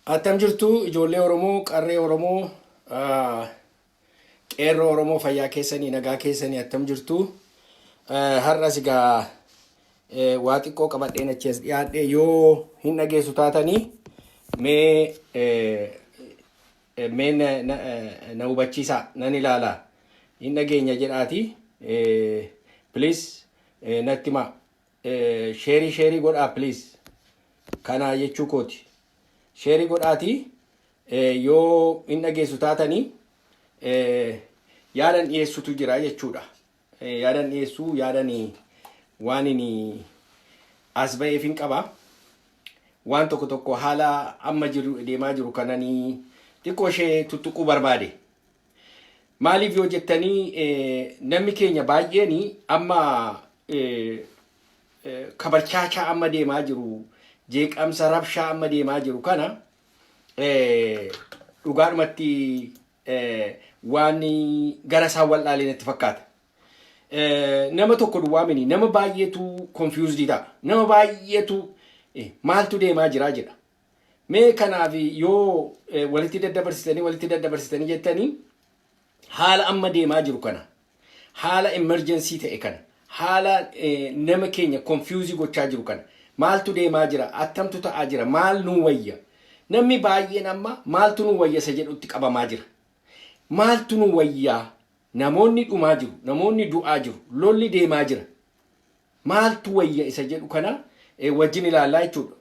Attam jirtu ijoollee Oromoo, qarree Oromoo, qeerroo Oromoo fayyaa keessanii, nagaa keessanii attam jirtu. Har'as egaa waa xiqqoo qabadheen achi as dhiyaadhe yoo hin dhageessu taatanii mee na hubachiisaa nan ilaalaa hin dhageenya jedhaati. Please natti himaa sheerii godhaa please kana jechuu kooti. Sheerii godhaati yoo hin dhageessu taatanii yaadan dhiyeessutu jira jechuudha. Yaadan dhiyeessuu yaadan waan inni as ba'eef hin qaba. Waan tokko tokko haala amma jiru deemaa jiru kananii xiqqoo ishee tuttuquu barbaade. Maaliif yoo jettanii namni keenya baay'een amma kabarchaachaa amma deemaa jiru, jeeqamsa rabshaa amma deemaa jiru kana dhugaadhumatti waan gara isaa wal'aalee natti fakkaata. Nama tokko duwwaa miti nama baay'eetu confused ta'a. Nama baay'eetu maaltu deemaa jira jedha. Mee kanaaf yoo walitti daddabarsitanii jettanii haala amma deemaa jiru kana, haala emergency ta'e kana, haala nama keenya confuse gochaa jiru kana, maaltu deemaa jira, attamtu ta'aa jira, maal nu wayya. Namni baay'een amma maaltu nu wayya isa jedhutti qabamaa jira. Maaltu nu wayyaa? Namoonni dhumaa jiru, namoonni du'aa jiru, lolli deemaa jira. Maaltu wayya isa jedhu kana wajjin ilaallaa jechuudha.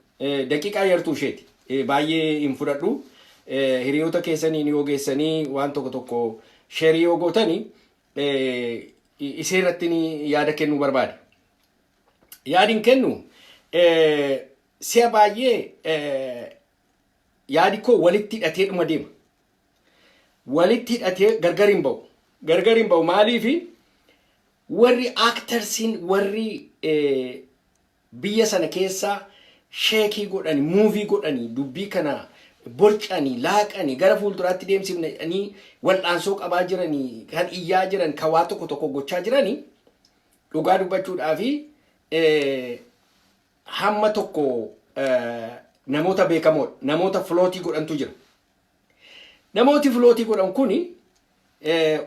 Daqiiqaa yartuu isheeti. Baay'ee hin fudhadhu. Hiriyoota keessanii yoo geessanii waan tokko tokko sheerii yoo gootanii isee irratti yaada kennuu barbaade. Yaadin kennu si'a baay'ee yaadi koo walitti hidhatee dhuma deema. Walitti hidhatee gargar hin ba'u. Gargar hin ba'u maaliifi warri actorsiin warri biyya sana keessaa sheekii godhanii, muuvii godhanii, dubbii kana borcanii, laaqanii, gara fuulduraatti deemsifnanii, wal'aansoo qabaa jiranii, kan iyyaa jiran, kan waa tokko tokko gochaa jiranii, dhugaa dubbachuudhaafi hamma tokko namoota beekamoodha. Namoota filootii godhantu jira. Namooti filootii godhan kuni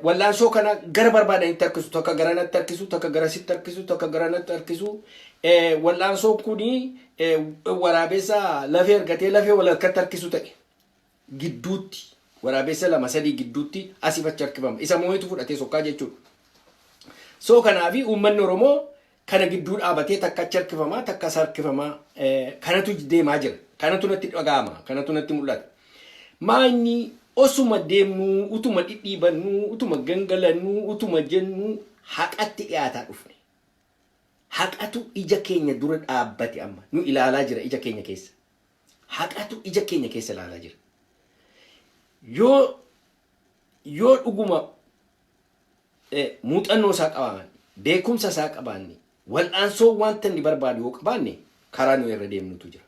wal'aansoo kana gara barbaadanitti harkisu, tokko gara natti harkisu, tokko gara sitti harkisu, tokko gara natti harkisu. Wal'aansoo kuni waraabessa lafee argatee lafee wal harkatti harkisu ta'e. Gidduutti waraabessa lama sadii gidduutti asii achi harkifama. Isa moo'itu fudhatee sokkaa jechuudha. So kanaafi uummanni Oromoo kana gidduu dhaabatee takka achi harkifamaa, takka as harkifamaa kanatu deemaa jira. Kanatu natti dhaga'ama, kanatu natti mul'ata. Maanyi osuma deemnu, utuma dhidhiibannu, utuma gangalannu, utuma jennu haqatti dhiyaataa dhufne. Haqatu ija keenya dura dhaabbate amma nu ilaalaa jira ija keenya keessa. Haqatu ija keenya keessa ilaalaa jira. Yoo dhuguma muuxannoo isaa qabaanne, beekumsa isaa qabaanne, wal'aansoo wanta inni barbaadu yoo qabaanne karaa nu irra deemnutu jira.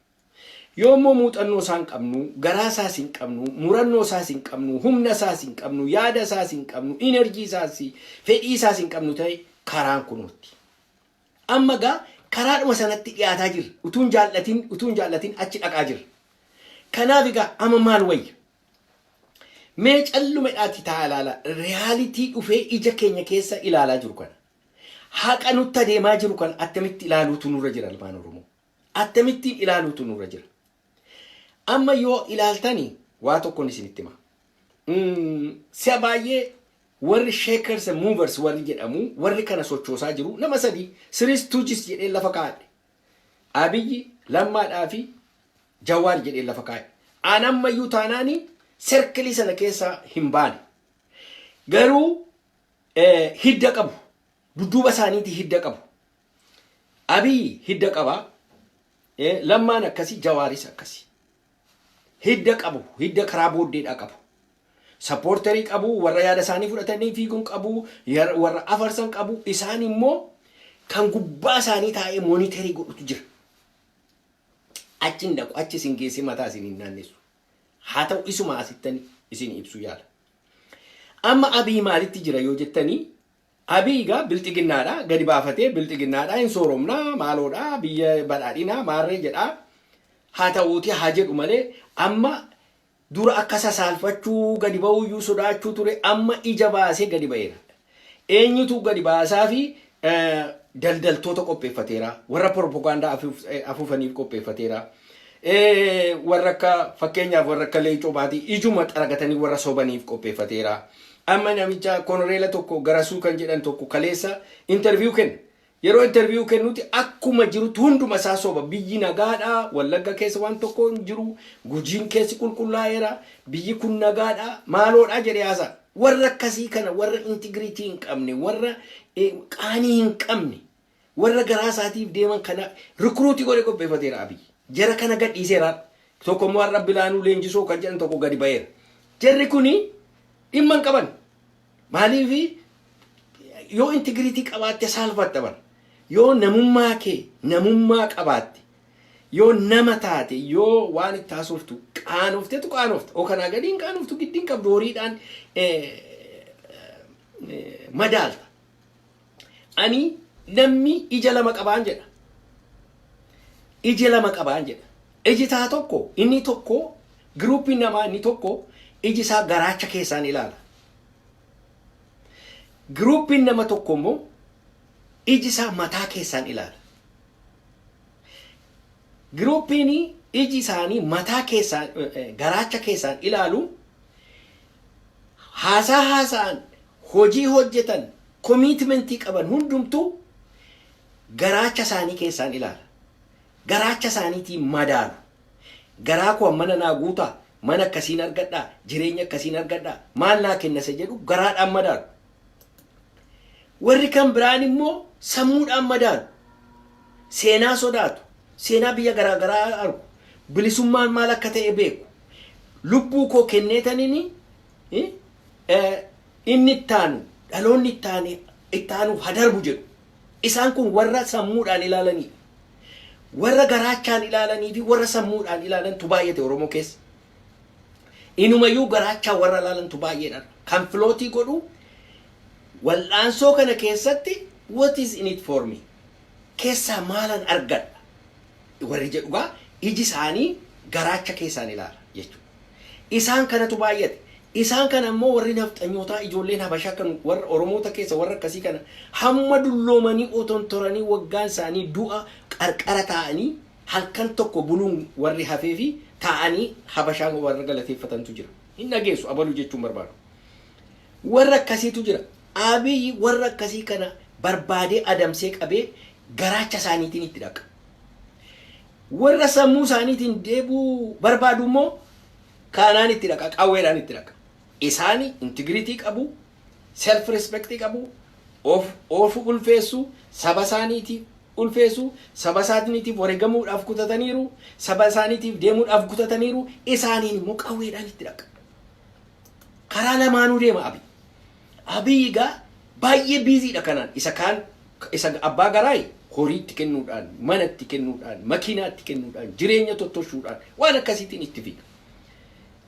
Yoo immoo muuxannoo isaa hin qabnu, garaa isaas hin qabnu, murannoo isaas hin qabnu, humna isaas hin qabnu, yaada isaas hin qabnu, enerjii isaas, fedhii isaas hin qabnu ta'e karaan kunuutti. Amma gaa karaadhuma sanatti dhiyaataa jirra. Utuun jaallatin achi dhaqaa jirra. Kanaaf egaa amma maal wayya? Mee callumadhaatti taa'aa ilaala. Reyaalitii dhufee ija keenya keessa ilaalaa jiru kana. Haqa nutti adeemaa jiru kana attamitti ilaaluutu nurra jira ilmaan Oromoo. Attamittiin ilaaluutu nurra jira. Amma yoo ilaaltanii waa tokkoon isinitti hima. Si'a baay'ee warri shakers and movers warri jedhamu warri kana sochoosaa jiru nama sadii Siriis Tuujis jedhee lafa kaa'e. Abiyyi Lammaadhaa fi Jawaar jedhee lafa kaa'e. Aan ammayyuu taanaanii serkilii sana keessaa hin baane. Garuu hidda qabu. Dudduuba isaaniitii hidda qabu. Abiyyi hidda qabaa. Lammaan akkasii, Jawaaris akkasii. Hidda qabu. Hidda karaa booddeedhaa qabu. Supporterii qabu, warra yaada isaanii fudhatanii fiiguun qabu, warra afarsan qabu, isaan immoo kan gubbaa isaanii taa'ee monitorii godhutu jira. Achiin dhaqu, achi isin geessee mataa isin hin naannessu. Haa ta'u isuma asittanii isin ibsu yaala. Amma Abiy maalitti jira yoo jettanii, Abiy gaa bilxiginnaadha, gadi baafatee bilxiginnaadha, hin sooromnaa, maaloodha, biyya badhaadhinaa, maarree jedhaa. Haa ta'uuti haa jedhu malee amma dura akka sasaalfachuu gadi ba'uyyuu sodaachuu ture amma ija baasee gadi ba'eera. Eenyutu gadi baasaa fi daldaltoota qopheeffateera. Warra propagaandaa afuufaniif qopheeffateera. Warra akka fakkeenyaaf warra akka Leencoo Baatii ijuma xaragatanii warra sobaniif qopheeffateera. Amma namicha konoreela tokko Garasuu kan jedhan tokko kaleessa interview kenna. Yeroo interview kennuti akkuma jirutti hunduma isaa soba. Biyyi nagaadha, Wallagga keessa waan tokko hin jiru, Gujiin keessi qulqullaa'eera, biyyi kun nagaadha, maaloodha jedhee haasa. Warra akkasii kana warra integrity hin qabne, warra qaanii hin qabne, warra garaa isaatiif deeman kana recruitii godhe qopheeffateera Abiy. Jara kana gadhiiseera. Tokko immoo har'a Bilaanuu Leenjisoo kan jedhan tokko gadi ba'eera. Jarri kuni dhimma hin qaban. Maaliif yoo integrity qabaatte saalfatta bara. Yoo namummaa kee namummaa qabaatte, yoo nama taate, yoo waan itti haasoftu qaanoftetu qaanofta. Oo kanaa gadiin qaanoftu giddiin qabdu horiidhaan madaalta. Ani namni ija lama qabaan jedha. Ija lama qabaan jedha. Iji taa tokko, inni tokko, giruupiin namaa inni tokko iji isaa garaacha keessaan ilaala. Giruupiin nama tokko immoo iji isaa mataa keessaan ilaala. Giruupiin iji isaanii mataa keessaan garaacha keessaan ilaalu haasa'an hojii hojjetan commitmentii qaban hundumtuu garaacha isaanii keessaan ilaala. Garaacha isaaniitiin madaalu. Garaa koo mana naa guutaa, mana akkasiin argadhaa, jireenya akkasiin argadhaa, maal naa kennasa jedhu garaadhaan madaalu. Warri kan biraan immoo sammuudhaan madaalu. Seenaa sodaatu. Seenaa biyya garaa garaa argu. Bilisummaan maal akka ta'e beeku. Lubbuu koo kenneetaniin inni ittaanu, dhaloonni ittaanuuf hadarbu jedhu. Isaan kun warra sammuudhaan ilaalanii. Warra garaachaan ilaalanii fi warra sammuudhaan ilaalantu baay'ate Oromoo keessa. Inumayyuu garaachaan warra ilaalantu baay'eedha. Kan filootii godhu wal'aansoo kana keessatti what is in it for me? Keessaa maalan argadha? Warri jedhugaa iji isaanii garaacha keessaan ilaala jechuudha. Isaan kanatu baay'ate. Isaan kana immoo warri nafxanyootaa ijoolleen Habashaa kan warra Oromoota keessa warra akkasii kana hamma dulloomanii otontoranii waggaan isaanii du'a qarqara ta'anii halkan tokko buluun warri hafee fi ta'anii Habashaa warra galateeffatantu jira. Hin dhageessu abaluu jechuun barbaadu. Warra akkasiitu jira. Abiy warra akkasii kana barbaadee adamsee qabee garaacha isaaniitiin itti dhaqa. Warra sammuu isaaniitiin deebuu barbaadu immoo kaanaan itti dhaqa, qawweedhaan itti dhaqa. Isaani integrity qabu, self respect qabu, of ulfeessu, saba isaaniitiif ulfeessu, saba isaaniitiif wareegamuudhaaf kutataniiru, saba isaaniitiif deemuudhaaf kutataniiru, isaaniin immoo qawweedhaan itti dhaqa. Karaa lamaanuu deema Abiy. Abiy egaa baay'ee biiziidha kanaan. Isa abbaa garaay horiitti kennuudhaan, manatti kennuudhaan, makiinaatti kennuudhaan, jireenya tottoshuudhaan waan akkasiitiin itti fiiga.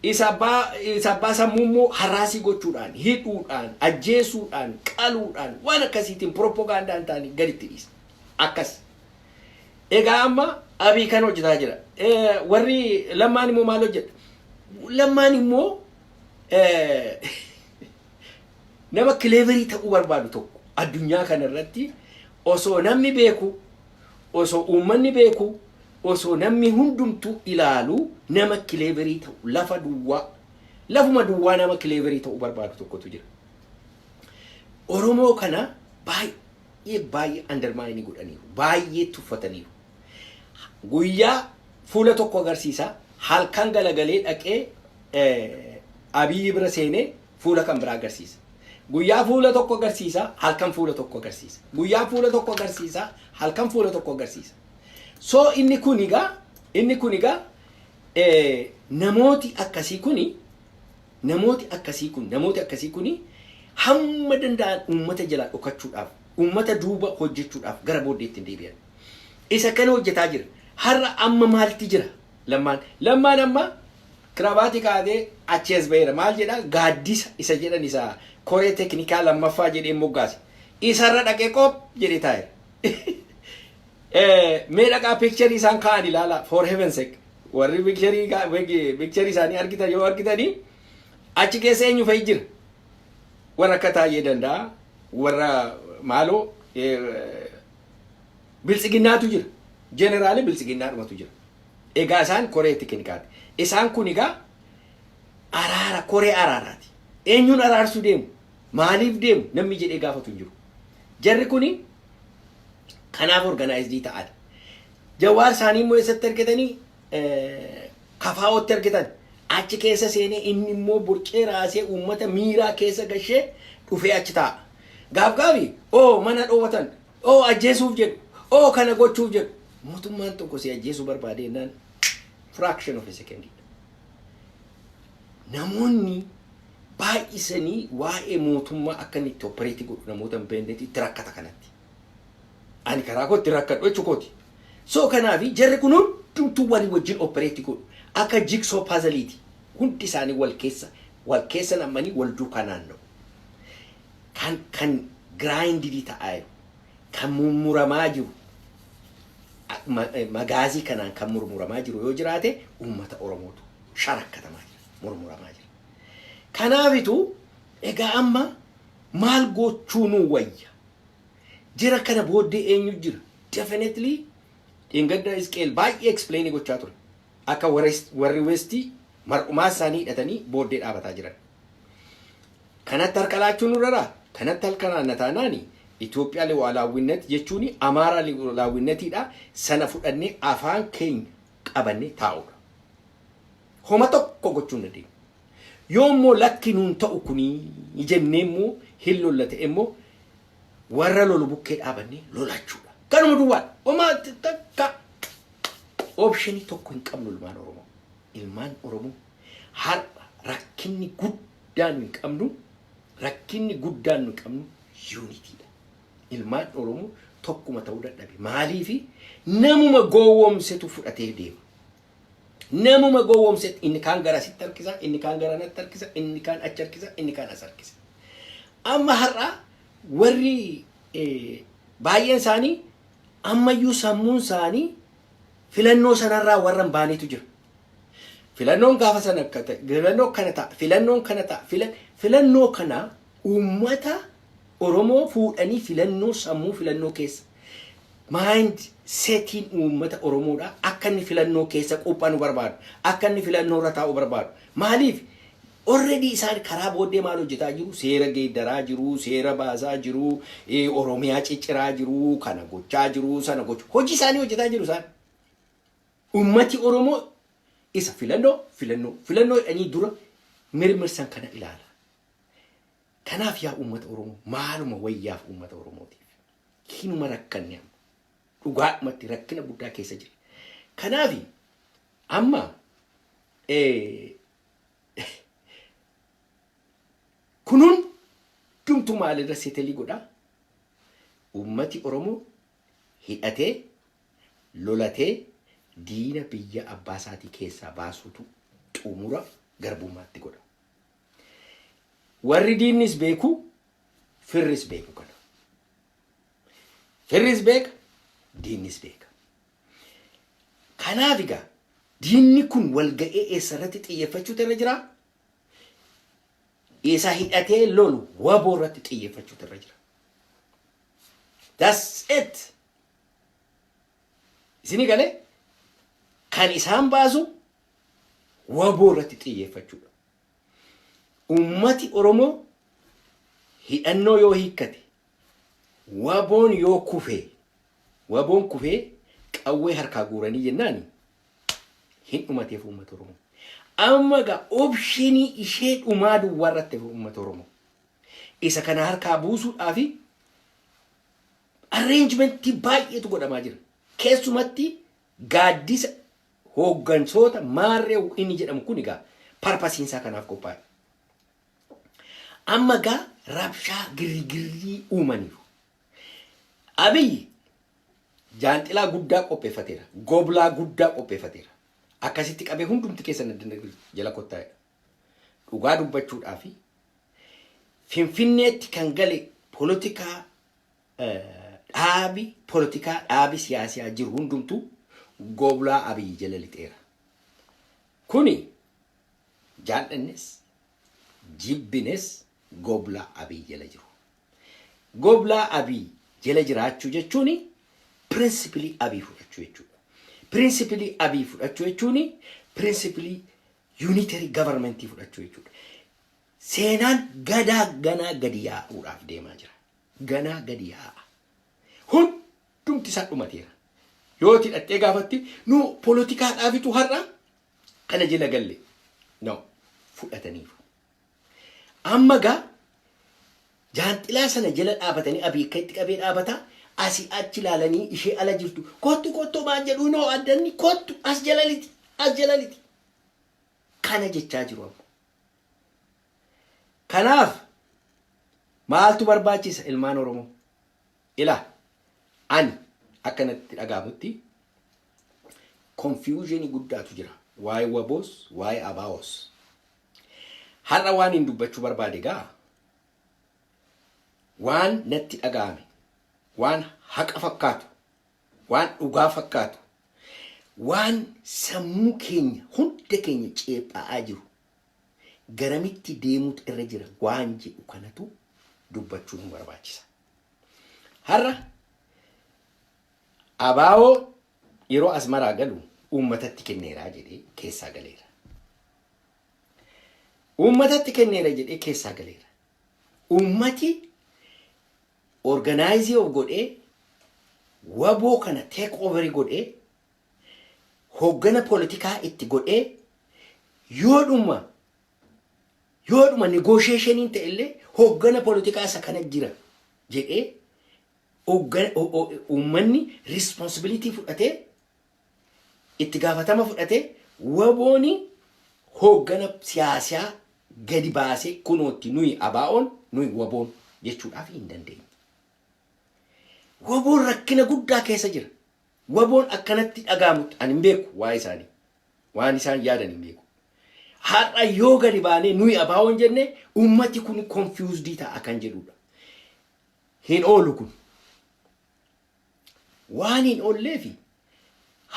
Isa abbaa sammuu immoo haraasii gochuudhaan, hidhuudhaan, ajjeesuudhaan, qaluudhaan waan akkasiitiin propagandaan ta'anii gaditti dhiisa. Akkas. Egaa amma Abiy kan hojjetaa jira. Warri Lammaan immoo maal hojjeta? Lammaan immoo nama cleverii ta'uu barbaadu tokko addunyaa kanarratti osoo namni beeku, osoo uummanni beeku, osoo namni hundumtu ilaalu nama cleverii ta'u lafuma duwwaa nama cleverii ta'uu barbaadu tokkotu jira. Oromoo kana baay'ee undermine godhaniiru, baay'ee tuffataniiru. Guyyaa fuula tokko agarsiisa, halkan galagalee dhaqee Abiy bira seenee fuula kan biraa agarsiisa. Guyyaa fuula tokko agarsiisa, halkan fuula tokko agarsiisa. Guyyaa fuula tokko agarsiisa, halkan fuula tokko agarsiisa. So inni kun egaa namooti akkasii kuni hamma danda'an uummata jalaa dhokachuudhaaf, uummata duuba hojjechuudhaaf gara booddeetti hin deebi'an. Isa kana hojjetaa jira. Har'a amma maalti jira? Lammaan amma kirabaatii kaatee achi as ba'eera. Maal jedhaa? Gaaddisa isa jedhan isa koree teknikaa lammaffaa jedhee moggaase. Isarra dhaqee qop jedhee taa'eera. Mee dhaqaa picture isaan ka'an ilaala for heaven's sake. warri picture isaanii argitan yoo argitanii achi keessa eenyu fa'i jira warra akka taa'ee danda'a warra maaloo biltsiginnaatu jira jeneraali biltsiginnaadhumatu jira egaa isaan koree tekinikaati isaan kun egaa araara koree araaraati eenyuun araarsuu deemu maaliif deemu namni jedhee gaafatu hin jiru jarri kuni kanaaf organized ta'an jawaar isaanii immoo eessatti argatanii kafaa'ootti argatan achi keessa seenee inni immoo burqee raasee uummata miiraa keessa gashee dhufee achi taa'a. Gaafgaafi mana dhoowwatan ajjeesuuf jedhu kana gochuuf jedhu mootummaan tokko si ajjeesuu barbaadeenaan fraction of a second. Namoonni baay'isanii waa'ee mootummaa akka inni itti opereeti godhu namoota hin beeknetti itti rakkata kanatti. Ani karaa kootti rakkadhu jechuukooti. So kanaafi jarri kun hundumtuu walii wajjin opereeti godhu akka jigsaw puzzleiti hundi isaanii wal keessa namanii wal duukaa naanna'u. Kan grindii ta'aa jiru kan murmuramaa jiru magaazii kanaan kan murmuramaa jiru yoo jiraate uummata Oromootu sharakkatamaa jira murmuramaa jira. Kanaafitu egaa amma maal gochuu nu wayya jira kana booddee eenyu jira definitely Ingadda Isqeel baay'ee explain gochaa ture akka warri westii marqumaa isaanii hidhatanii booddee dhaabataa jiran. Kanatti harkalaachuun nurra kanatti halkanaan nataanaani Itoophiyaa liwaalaawwinnet jechuun Amaaraa liwaalaawwinnetiidha sana fudhannee afaan keenya qabannee taa'udha. Homa tokko gochuun dandeenya. Yoommoo lakki nuun ta'u kunii jennee immoo hin lollate immoo warra lolu bukkee dhaabannee lolachuudha. Kanuma duwwaa homaa takka optionii tokko hin qabnu ilmaan Oromoo. Ilmaan Oromoo har'a rakkinni guddaan hin qabnu unity. Ilmaan Oromoo tokkuma ta'uu dadhabe. Maaliifi namuma gowwoomsetu fudhatee deema. Namuma gowwoomsetu inni kaan gara sitti harkisa, inni kaan gara natti harkisa, inni kaan achi harkisa, inni kaan as harkisa. Amma har'a warri baay'een isaanii ammayyuu sammuun isaanii filannoo sanarraa warra hin baanetu jira. Filannoon gaafa sana akka ta'e, filannoon kana ta'a, filannoo kana uummata Oromoo fuudhanii filannoo sammuu filannoo keessa. Mind setting uummata Oromoodha akka inni filannoo keessa qophaa'u barbaadu, akka inni filannoo irra taa'u barbaadu. Maaliif already isaan karaa booddee maal hojjetaa jiru? Seera geeddaraa jiru, seera baasaa jiru, Oromiyaa cicciraa jiru, kana gochaa jiru, sana gochuu. Hojii isaanii hojjetaa jiru isaan. Uummati Oromoo isa filannoo jedhanii dura mirmirsan kana ilaala. Kanaaf yaa uummata Oromoo maaluma wayyaaf uummata Oromootiif. Hinuma rakkanne dhugaadhumatti rakkina guddaa keessa jira. Kanaaf amma kunun dumtu maalirra seetelii godha uummati Oromoo hidhatee lolatee diina biyya abbaa isaatii keessaa baasuutu xumura garbummaatti godha. Warri diinnis beeku firris beeku kana. Firris beeka diinnis beeka. Kanaaf egaa diinni kun walga'ee eessarratti xiyyeeffachuutu irra jira. Isa hidhatee lolu waboo irratti xiyyeeffachuutu irra jira. That's it. Isini galee kan isaan baasu waboo irratti xiyyeeffachuudha. Ummati Oromoo hidhannoo yoo hiikkate waboon yoo kufee qawwee harkaa guuranii jennaani hin dhumateef ummata Oromoo. Amma gaa optionii ishee dhumaa duwwaa irratti ummata Oromoo. Isa kana harkaa buusuudhaaf arrangementii baay'eetu godhamaa jira. Keessumatti gaaddisa hooggansoota maarree inni jedhamu kun egaa parpasiinsaa kanaaf qophaa'e. Amma gaa rabshaa girgirrii uumaniiru. Abiyyi jaanxilaa guddaa qopheeffateera. Goblaa guddaa qopheeffateera. Akkasitti qabee hundumti keessan jala kottaa'edha. Dhugaa dubbachuudhaaf Finfinneetti kan gale poolitikaa dhaabi siyaasiyaa jiru hundumtu goblaa Abiyyi jala lixeera. Kuni jaallannes jibbines gobla abii jala jiru. Gobla abii jala jiraachuu jechuun principally abii fudhachuu jechuudha. Principally abii fudhachuu jechuun principally unitary government fudhachuu jechuudha. Seenaan ganaa gadi yaa'uudhaaf deemaa jira. Ganaa gadi yaa'a. Hundumti isaa dhumateera. Yoo tidhattee gaafatti nu poolitikaadhaafitu har'a kana jala galle. No, fudhataniiru. Amma gaa jaanxilaa sana jala dhaabatanii abii akka itti qabee dhaabata asii achi ilaalanii ishee ala jirtu. Kottu maan jedhu noo addanni kottu as jalaliti. Kana jechaa jiru amma. Kanaaf maaltu barbaachisa ilmaan Oromoo? Ilaa ani akkanatti dhagaamutti confusion guddaatu jira. Waa'ee waboos, waa'ee abaawos. Har'a waan hin dubbachuu barbaade gaa waan natti dhagaame, waan haqa fakkaatu, waan dhugaa fakkaatu, waan sammuu keenya hunda keenya ceephaa jiru garamitti deemuutu irra jira waan jedhu kanatu dubbachuu nu barbaachisa. Har'a abaawoo yeroo asmaraa galu uummatatti kenneeraa jedhee keessaa galeera. Uummatatti kenneera jedhee keessaa galeera. Uummati organize of godhee waboo kana take over godhee hoggana politikaa itti godhee yoodhuma negotiationiin ta'ellee hoggana politikaa isa kana jira jedhee uummanni responsibility fudhatee itti gaafatama fudhatee wabooni hoggana siyaasaa gadi baasee kunootti nuyi abaa'oon nuyi waboon jechuudhaaf hin dandeenye. Waboon rakkina guddaa keessa jira. Waboon akkanatti dhagaamutti ani hin beeku waa isaanii. Waan isaan yaadan hin beeku. Har'a yoo gadi baanee nuyi abaa'oon jenne ummati kun confused ta'a kan jedhudha. Hin oolu kun. Waan hin oolleefi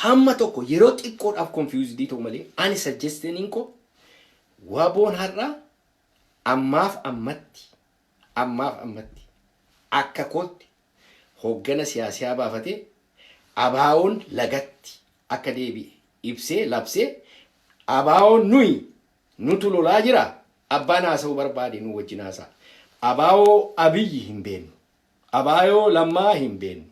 hamma tokko yeroo xiqqoodhaaf confused ta'u malee ani suggestionin ko waboon har'a ammaaf ammatti akka kootti hoggana siyaasaa baafatee abaa'oon lagatti akka deebi'e ibsee labsee abaa'oon nutu lolaa jira abbaan haasa'uu barbaade nu wajjin haasa'a. Abaa'oo Abiyyi hin beenu, abaa'oo Lammaa hin beenu,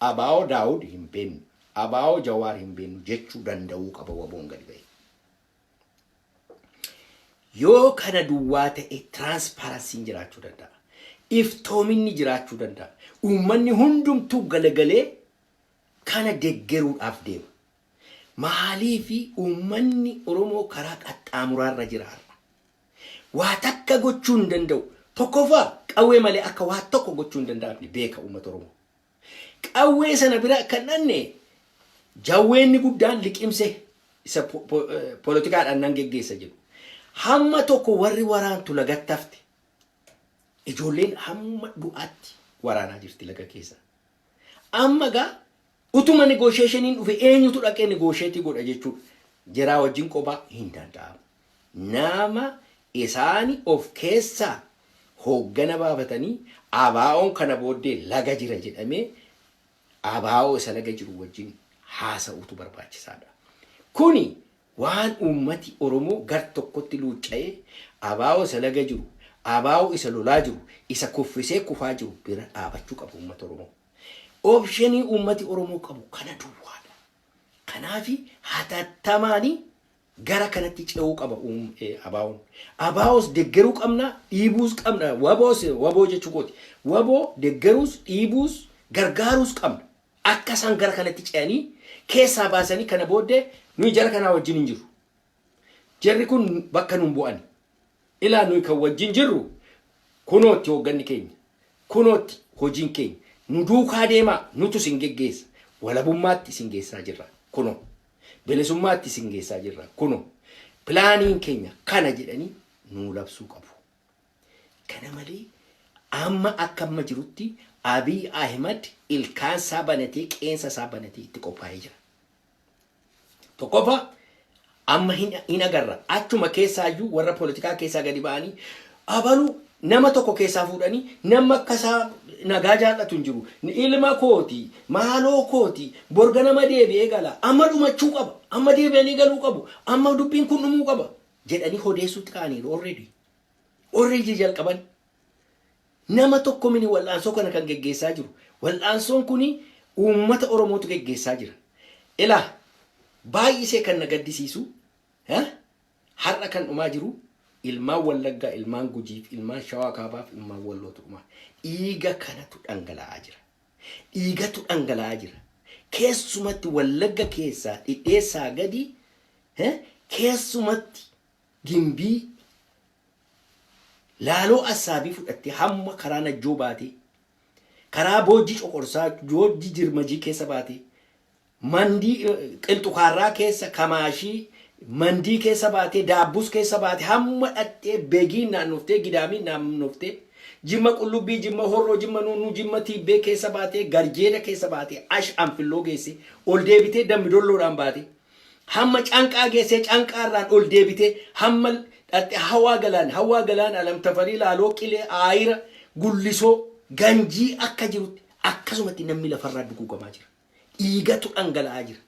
abaa'oo Daawud hin beenu, abaa'oo Jawaar hin beenu jechuu danda'uu qaba waboon gadi ba'e. Yoo kana duwwaa ta'e transparency jiraachuu danda'a. Iftoominni jiraachuu danda'a. Uummanni hundumtuu galagalee kana deeggaruudhaaf deema. Maaliifi uummanni Oromoo karaa qaxxaamuraarra jira. Waa takka gochuu hin danda'u. Tokkoffaa qawwee malee akka waa tokko gochuu hin danda'amne beeka uummata Oromoo. Qawwee sana bira kannanne jawweenni guddaan liqimse isa poolitikaadhaan nan geggeessa jedhu. Hamma tokko warri waraantu lagattafte. Ijoolleen hamma du'aatti waraanaa jirti laga keessa. Amma gaa utuma negotiationiin dhufe eenyutu dhaqee negotiate godha jechuudha. Jiraa wajjin kophaa hin danda'amu. Nama isaani of keessaa hoggana baafatanii abaa'oon kana booddee laga jira jedhamee abaa'oo isa laga jiru wajjin haasa'uutu barbaachisaadha. Kuni waan ummati Oromoo gar tokkotti luucca'ee abaa'oo isa laga jiru, abaa'oo isa lolaa jiru, isa kuffisee kufaa jiru bira dhaabachuu qabu ummata Oromoo. Optionii ummati Oromoo qabu kana duwwaadha. Kanaafi hatattamaanii gara kanatti ce'uu qaba abaa'oon. Abaa'oos deeggaruu qabna, dhiibuus qabna. Waboo jechuu kooti. Waboo deeggaruus, dhiibuus, gargaaruus qabna. Akka isaan gara kanatti ce'anii keessaa baasanii kana booddee nuyi jara kanaa wajjin hin jiru. Jarri kun bakka nuun bu'ani. Ilaa nuyi kan wajjin jirru kunootti hoogganni keenya. Kunootti hojiin keenya. Nu duukaa deemaa nutu sin geggeessa. Walabummaatti sin geessaa jirra. Kunoo. Bilisummaatti sin geessaa jirra. Kunoo. Pilaaniin keenya kana jedhanii nuu labsuu qabu. Kana malee amma akka amma jirutti Abiy Ahmed ilkaan isaa banatee qeensa isaa banatee itti qophaa'ee jira. Tokkoffaa amma hin agarra achuma keessaayyuu warra politikaa keessaa gadi ba'anii abalu nama tokko keessaa fuudhanii nama akkasaa nagaa jaallatu hin jiru ilma kooti maaloo kooti borga nama deebi'ee gala amma dhumachuu qaba amma deebi'anii galuu qabu amma dubbiin kun dhumuu qaba jedhanii hodeessuutti kaaniiru already jalqaban nama tokko mini wal'aansoo kana kan geggeessaa jiru wal'aansoon kuni uummata Oromootu geggeessaa jira ilaa baay'isee kan na gaddisiisu har'a kan dhumaa jiru ilmaan Wallaggaa ilmaan Gujiif ilmaan Shawaa Kaabaaf ilmaan Wallootu dhumaa dhiiga kanatu dhangala'aa jira keessumatti Wallagga keessaa dhidheessaa gadi keessumatti gimbii laaloo assaabii fudhattee hamma karaa Najjoo baatee karaa Boojii Coqorsaa Boojii Jirmajii keessa baatee mandii Qilxukaarraa keessa Kamaashii mandii keessa baatee Daabbus keessa baatee hamma dhattee Beegii naannoftee Gidaamii naannoftee Jimma Qullubbii Jimma Horroo Jimma Nunnuu Jimma Tiibbee keessa baatee Garjeeda keessa baatee Ash Anfilloo geesse ol deebitee Dambidolloodhaan baatee hamma Canqaa geesse Canqaarraan ol deebitee hamma dhattee Hawaa Galaan Alam Tafarii Laaloo Qilee Aayira Gullisoo Ganjii akka jirutti akkasumatti namni lafarraa duguugamaa jira dhiigatu dhangala'aa jira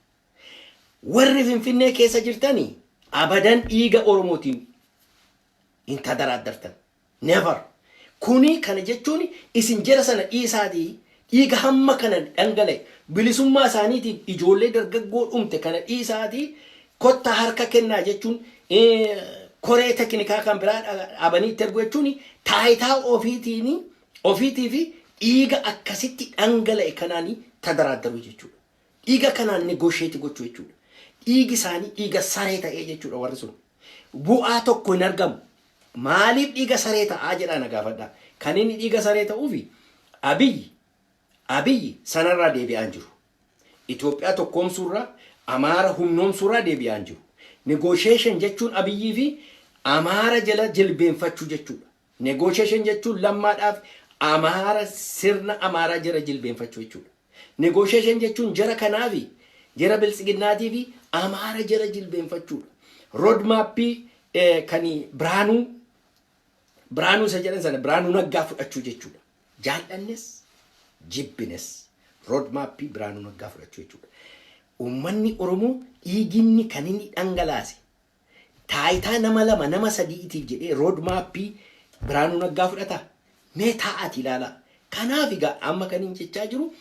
warri Finfinnee keessa jirtanii abadan dhiiga Oromootiin hin tadaraaddartan never kuni kana jechuun isin jara sana dhiisaatii dhiiga hamma kana dhangala'e bilisummaa isaaniitiif ijoollee dargaggoo dhumte kana dhiisaatii kotta harka kennaa jechuun koree teknikaa kan biraa dhaabanii ergu jechuun taayitaa ofiitiif dhiiga akkasitti dhangala'e kanaanii tadaraaddaru jechuudha dhiiga kanaan negosheeti gochuu jechuudha dhiigi isaanii dhiiga saree ta'ee jechuudha warri sun bu'aa tokko hin argamu maaliif dhiiga saree ta'aa jedhaa na gaafadha kan inni dhiiga saree ta'uufi abiyyi sanarraa deebi'aan jiru Itoophiyaa tokkoomsuurraa Amaara humnoomsuurraa deebi'aan jiru negotiation jechuun abiyyii fi Amaara jala jilbeenfachuu jechuudha negotiation jechuun lammaadhaaf Amaara sirna Amaara jara jilbeenfachuu jechuudha negotiation jechuun jara kanaafi jara biltsiginnaatii fi Amaara jara jilbeenfachuudha roadmap kani Biraanuu isa jedhan sana Biraanuu Naggaa fudhachuu jechuudha jaallannes jibbines roadmap Biraanuu Naggaa fudhachuu jechuudha ummanni Oromoo dhiiginni kan inni dhangalaase taayitaa nama lama nama sadiitiif jedhee roadmap Biraanuu Naggaa fudhata mee taa'ati ilaala kanaaf egaa amma kan hin jechaa jiru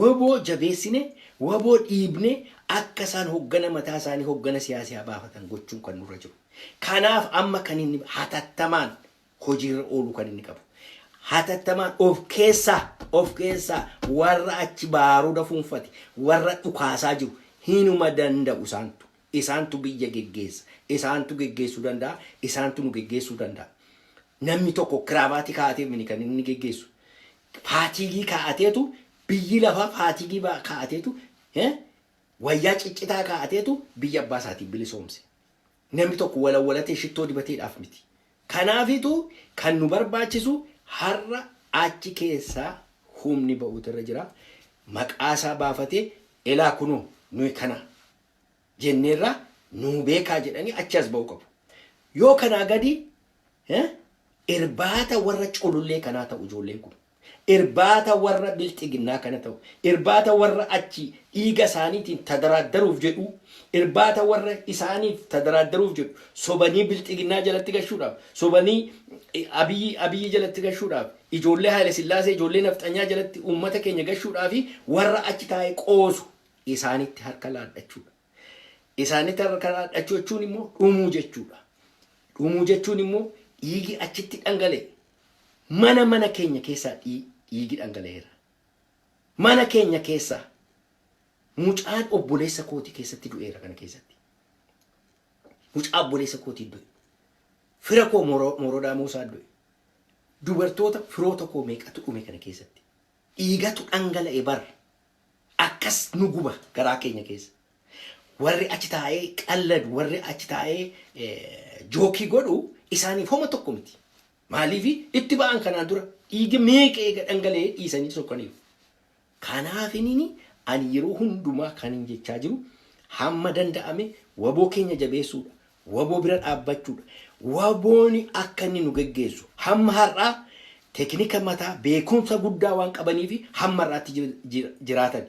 waboo jabeessine waboo dhiibne akka isaan hoggana mataa isaanii hoggana siyaasaa baafatan gochuun kan nurra jiru kanaaf amma kan inni hatattamaan hojiirra oolu kan inni qabu hatattamaan of keessaa warra achi baaruuda fuunfate warra dhukaasaa jiru hinuma danda'u isaantu biyya geggeessa isaantu geggeessuu danda'a isaantu nu geggeessuu danda'a namni tokko kiraabaatii kaa'atee mini kan inni geggeessu faatigii kaa'ateetu biyyi lafa faatigii kaa'ateetu wayyaa ciccitaa kaa'ateetu biyya abbaa isaatii bilisoomse namni tokko walawwalatee shittoo dibateedhaaf miti kanaafitu kan nu barbaachisu har'a achi keessaa humni ba'uutu irra jira maqaasaa baafatee elaa kunoo nuyi kana jenneerra nu beekaa jedhanii achi as ba'u qabu yoo kanaa gadi irbaata warra culullee kanaa ta'u ijoolleen kun irbaata warra bilxiginnaa kana ta'u irbaata warra achi dhiiga isaaniitiin tadaraaddaruuf jedhu irbaata warra isaaniif tadaraaddaruuf jedhu sobanii bilxiginnaa jalatti gashuudhaaf sobanii abiyyi jalatti gashuudhaaf ijoollee Haile Sillaasee ijoollee nafxanyaa jalatti uummata keenya gashuudhaaf warra achi taa'ee qoosu isaanitti harka laadhachuudha isaanitti harka laadhachuu jechuun immoo dhumuu jechuudha immoo dhiigi achitti dhangalee mana keenya keessaa dhiigi dhangala'eera mana keenya keessaa mucaan obboleessa kootii keessatti du'eera kana keessatti mucaa obboleessa kootii du'e fira koo morodaa Muusaa du'e dubartoota firoota koo meeqatu dhume kana keessatti dhiigatu dhangala'e bar akkas nu guba garaa keenya keessa warri achi taa'ee qalladu warri achi taa'ee jookii godhu isaaniif homa tokko miti maaliif itti ba'an kanaan dura dhiigi meeqee dhangala'ee dhiisanii sokkaniif kanaaf inni ani yeroo hundumaa kan hin jechaa jiru hamma danda'ame waboo keenya jabeessuudha, waboo bira dhaabbachuudha, wabooni akka inni nu geggeessu hamma har'aa teknika mataa beekumsa guddaa waan qabaniif hamma har'aatti jiraatan.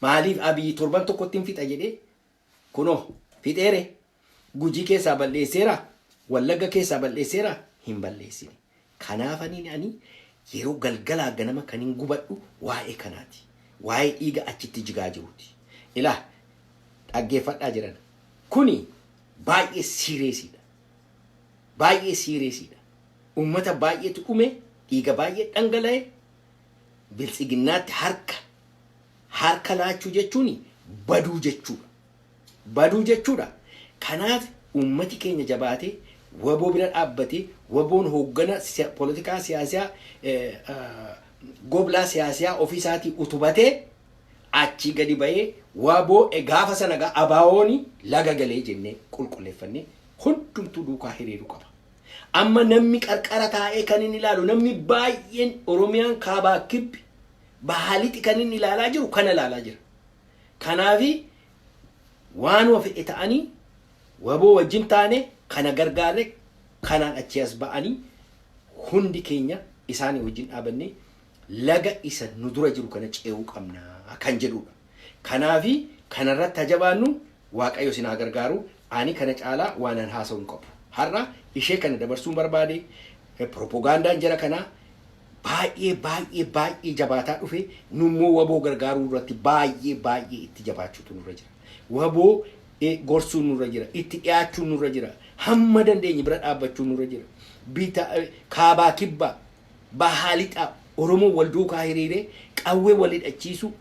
Maaliif Abiy torban tokkotti hin fixa jedhee kunoo fixeere Gujii keessaa balleesseera, Wallagga keessaa balleesseera hin balleessine. Kanaafanii ani yeroo galgalaa ganama kan hin gubadhu waa'ee kanaati. Waa'ee dhiiga achitti jigaa jiruuti. Ilaa dhaggeeffadhaa jiran. Kuni baay'ee siireesiidha. Baay'ee siireesiidha. Uummata baay'eetu dhume, dhiiga baay'ee dhangala'e, biltsiginnaatti harka laachuu jechuun baduu jechuudha. Baduu jechuudha. Kanaaf uummati keenya jabaatee waboo bira dhaabbatee waboon hooggana poolitikaa siyaasaa goblaa siyaasaa ofiisaatii utubatee achi gadi bahee waboo gaafa sana abaawooni laga galee jennee qulqulleeffannee hundumtuu duukaa hiriiruu qaba. Amma namni qarqara taa'ee kan inni ilaalu namni baay'een Oromiyaan kaabaa kibbi bahaaliti kan inni ilaalaa jiru kana ilaalaa jira. Kanaafi waan wafee ta'anii waboo wajjin taane kana gargaarre kanaan achi as ba'anii hundi keenya isaanii wajjin dhaabannee laga isa nu dura jiru kana ce'uu qabna kan jedhudha. Kanaafi kanarratti hajabaannu Waaqayyo isin haa gargaaru. Ani kana caalaa waan an haasa'u hin qabu. Har'a ishee kana dabarsuun barbaade propagandaan jara kana baay'ee jabaataa dhufe nummoo waboo gargaaruu irratti baay'ee itti jabaachuutu nurra jira. Waboo gorsuun nurra jira, itti dhiyaachuun nurra jira, hamma dandeenye bira dhaabbachuun nurra jira. Bita kaabaa kibbaa bahaalixaa Oromoo wal duukaa hiriiree qawwee wal hidhachiisu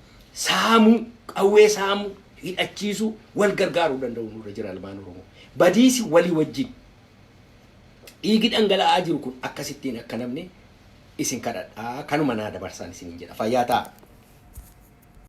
saamuu qawwee saamuu hidhachiisu wal gargaaruu danda'u nurra jira ilmaan Oromoo. Badiisi walii wajjin dhiigi dhangala'aa jiru kun akkasittiin akka namni isin kadhadhaa kanuma naa dabarsaan isiniin jedha. Fayyaa ta'a.